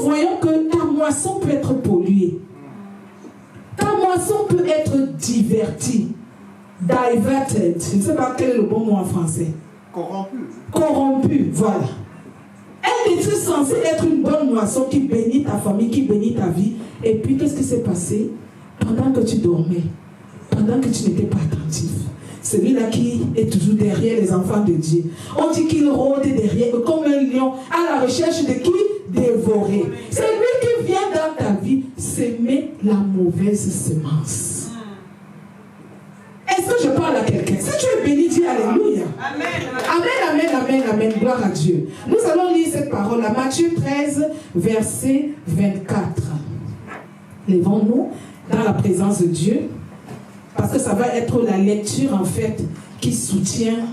voyons que ta moisson peut être polluée. Ta moisson peut être divertie. Diverted. Je ne sais pas quel est le bon mot en français. Corrompu. Corrompu, voilà. Elle était censée être une bonne moisson qui bénit ta famille, qui bénit ta vie. Et puis, qu'est-ce qui s'est passé? Pendant que tu dormais, pendant que tu n'étais pas attentif, celui-là qui est toujours derrière les enfants de Dieu, on dit qu'il rôde derrière comme un lion à la recherche de qui? Dévorer. C'est lui qui vient dans ta vie s'aimer la mauvaise semence. Est-ce que je parle à quelqu'un? Si tu es béni, dis Alléluia. Amen. Amen, amen, amen, amen. Gloire à Dieu. Nous allons lire cette parole à Matthieu 13, verset 24. Lèvons-nous dans la présence de Dieu, parce que ça va être la lecture en fait qui soutient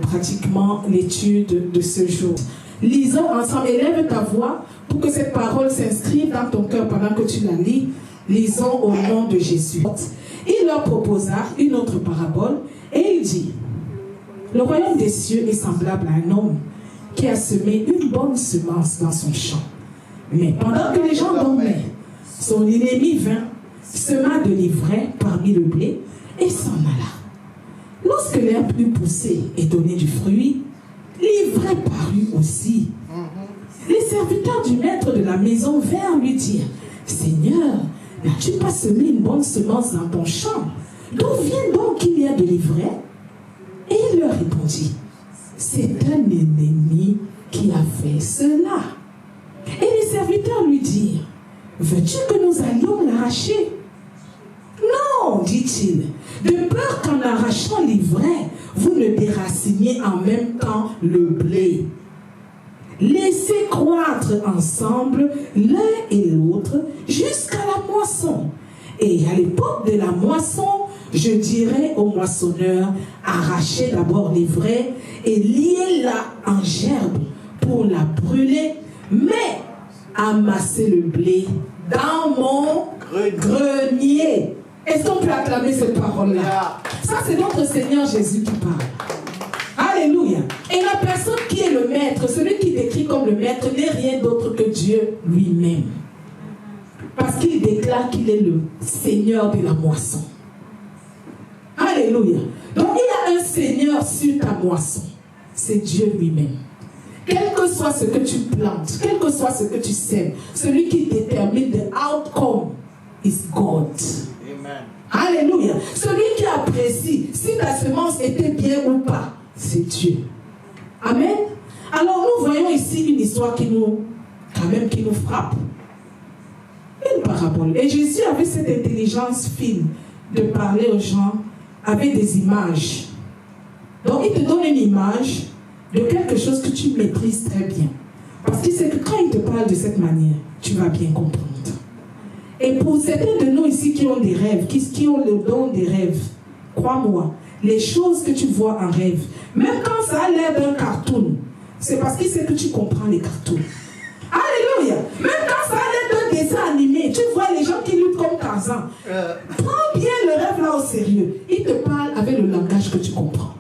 pratiquement l'étude de ce jour. Lisons ensemble, élève ta voix pour que cette parole s'inscrive dans ton cœur pendant que tu la lis. Lisons au nom de Jésus. Il leur proposa une autre parabole et il dit: le royaume des cieux est semblable à un homme qui a semé une bonne semence dans son champ. Mais pendant que les gens dormaient, son ennemi vint, sema de l'ivraie parmi le blé et s'en alla. Lorsque l'herbe eut poussé et donné du fruit, l'ivraie parut aussi. Les serviteurs du maître de la maison vinrent lui dire: Seigneur, n'as-tu pas semé une bonne semence dans ton champ? D'où vient donc qu'il y a de l'ivraie? Et il leur répondit: c'est un ennemi qui a fait cela. Et les serviteurs lui dirent: veux-tu que nous allions l'arracher? Non, dit-il, de peur qu'en arrachant l'ivraie, vous ne déraciniez en même temps le blé. Laissez croître ensemble l'un et l'autre jusqu'à la moisson. Et à l'époque de la moisson, je dirais au moissonneur: arrachez d'abord l'ivraie et liez-la en gerbe pour la brûler, mais amassez le blé dans mon grenier. Est-ce qu'on peut acclamer cette parole-là? Ça, c'est notre Seigneur Jésus qui parle. Alléluia. Et la personne qui est le maître, celui qui décrit comme le maître, n'est rien d'autre que Dieu lui-même. Parce qu'il déclare qu'il est le Seigneur de la moisson. Alléluia. Donc il y a un Seigneur sur ta moisson. C'est Dieu lui-même. Quel que soit ce que tu plantes, quel que soit ce que tu sèmes, celui qui détermine the outcome is God. Amen. Alléluia. Celui qui apprécie si ta semence était bien ou pas, c'est Dieu. Amen. Alors nous voyons ici une histoire qui nous frappe. Une parabole. Et Jésus avait cette intelligence fine de parler aux gens avec des images. Donc il te donne une image de quelque chose que tu maîtrises très bien. Parce qu'il sait que quand il te parle de cette manière, tu vas bien comprendre. Et pour certains de nous ici qui ont des rêves, qui ont le don des rêves, crois-moi, les choses que tu vois en rêve, même quand ça a l'air d'un cartoon, c'est parce qu'il sait que tu comprends les cartoons. Alléluia. Même quand ça a l'air d'un dessin animé, tu vois les gens qui luttent comme Tarzan. Prends bien le rêve là au sérieux. Il te parle avec le langage que tu comprends.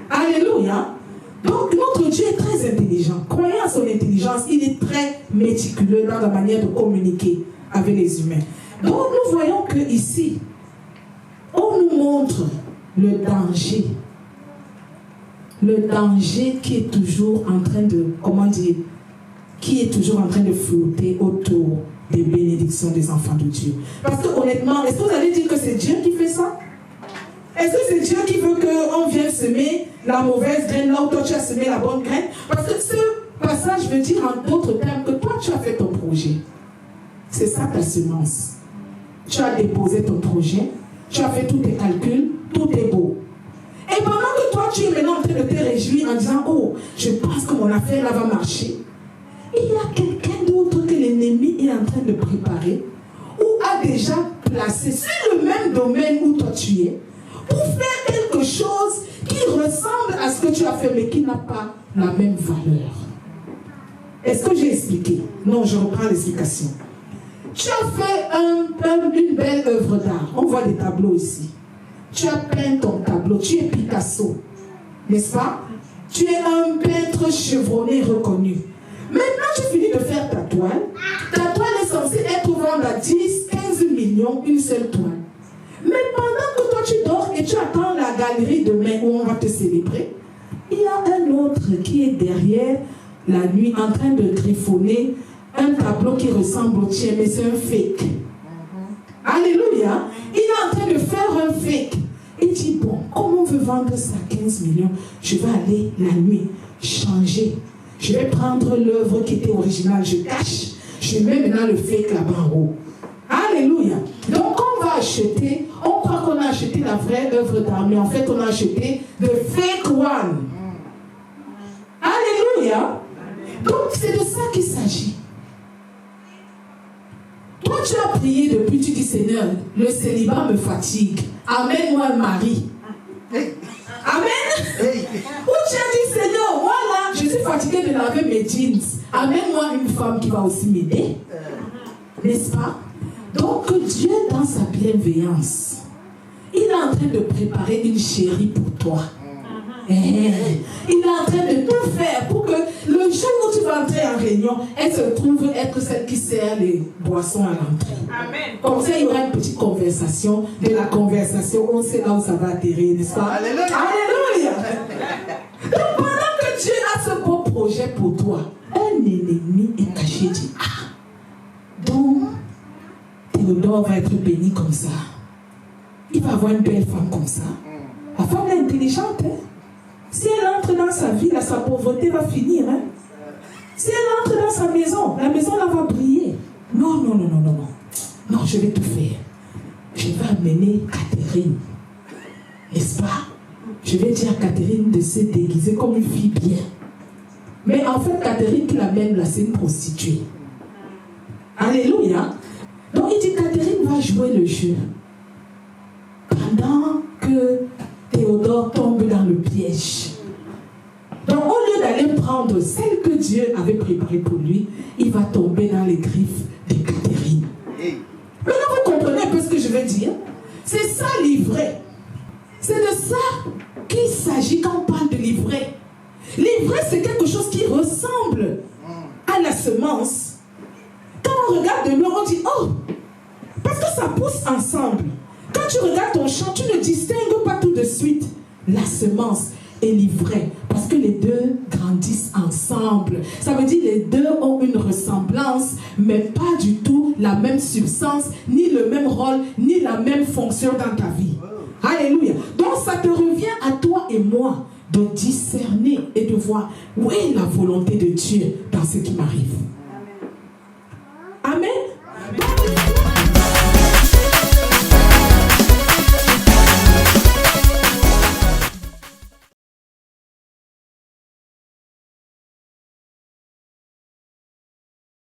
Alléluia. Donc notre Dieu est très intelligent. Croyez à son intelligence, il est très méticuleux dans la manière de communiquer avec les humains. Donc nous voyons que ici, on nous montre le danger. Le danger qui est toujours en train de, qui est toujours en train de flotter autour des bénédictions des enfants de Dieu. Parce que honnêtement, est-ce que vous allez dire que c'est Dieu qui fait ça? Est-ce que c'est Dieu qui veut qu'on vienne semer la mauvaise graine là où toi tu as semé la bonne graine? Parce que ce passage veut dire en d'autres termes que toi tu as fait ton projet. C'est ça ta semence. Tu as déposé ton projet, tu as fait tous tes calculs, tout est beau. Et pendant que toi tu es maintenant en train de te réjouir en disant: oh, je pense que mon affaire là va marcher. Il y a quelqu'un d'autre que l'ennemi est en train de préparer ou a déjà placé sur le même domaine où toi tu es pour faire quelque chose qui ressemble à ce que tu as fait mais qui n'a pas la même valeur. Est-ce que j'ai expliqué? Non, je reprends l'explication. Tu as fait une belle œuvre d'art. On voit des tableaux ici. Tu as peint ton tableau. Tu es Picasso. N'est-ce pas? Tu es un peintre chevronné reconnu. Maintenant, tu finis de faire ta toile. Ta toile est censée être vendue à 10, 15 millions, une seule toile. Mais pendant que toi tu dors et tu attends la galerie demain où on va te célébrer, il y a un autre qui est derrière la nuit en train de griffonner un tableau qui ressemble au tien, mais c'est un fake. Alléluia. Il est en train de faire un fake. Il dit, bon, comme on veut vendre ça à 15 millions, je vais aller la nuit changer. Je vais prendre l'œuvre qui était originale, je cache. Je mets maintenant le fake là-bas en haut. Alléluia. Donc on va acheter, on croit qu'on a acheté la vraie œuvre d'art, mais en fait on a acheté the fake one. Alléluia. Donc c'est de ça qu'il s'agit. Toi tu as prié depuis, tu dis Seigneur, le célibat me fatigue. Amène-moi un mari. Amen. Ou tu as dit Seigneur, voilà, je suis fatigué de laver mes jeans. Amène-moi une femme qui va aussi m'aider. N'est-ce pas? Donc Dieu, dans sa bienveillance, il est en train de préparer une chérie pour toi. Il est en train de tout faire pour que le jour où tu vas entrer en réunion, elle se trouve être celle qui sert les boissons à l'entrée. Amen. Comme ça, il y aura une petite conversation. De la conversation, on sait là où ça va atterrir, n'est-ce pas? Alléluia. Alléluia. Donc pendant que Dieu a ce beau projet pour toi, un ennemi est caché, dit, donc Théodore va être béni comme ça. Il va avoir une belle femme comme ça. La femme est intelligente, hein? Si elle entre dans sa vie, là, sa pauvreté va finir. Hein? Si elle entre dans sa maison, la maison là va briller. Non, non, non, non, non, non. Non, je vais tout faire. Je vais amener Catherine. N'est-ce pas? Je vais dire à Catherine de se déguiser comme une fille bien. Mais en fait, Catherine qui l'amène là, c'est une prostituée. Alléluia. Donc il dit, Catherine va jouer le jeu. Pendant que Théodore tombe dans le piège. Donc au lieu d'aller prendre celle que Dieu avait préparée pour lui, il va tomber dans les griffes de Catherine. Maintenant vous comprenez un peu ce que je veux dire? C'est ça l'ivraie. C'est de ça qu'il s'agit quand on parle de l'ivraie. L'ivraie c'est quelque chose qui ressemble à la semence. Quand on regarde de loin, on dit oh, parce que ça pousse ensemble. Quand tu regardes ton champ, tu ne distingues pas tout de suite la semence et l'ivraie. Parce que les deux grandissent ensemble. Ça veut dire que les deux ont une ressemblance, mais pas du tout la même substance, ni le même rôle, ni la même fonction dans ta vie. Alléluia. Donc ça te revient à toi et moi de discerner et de voir où est la volonté de Dieu dans ce qui m'arrive.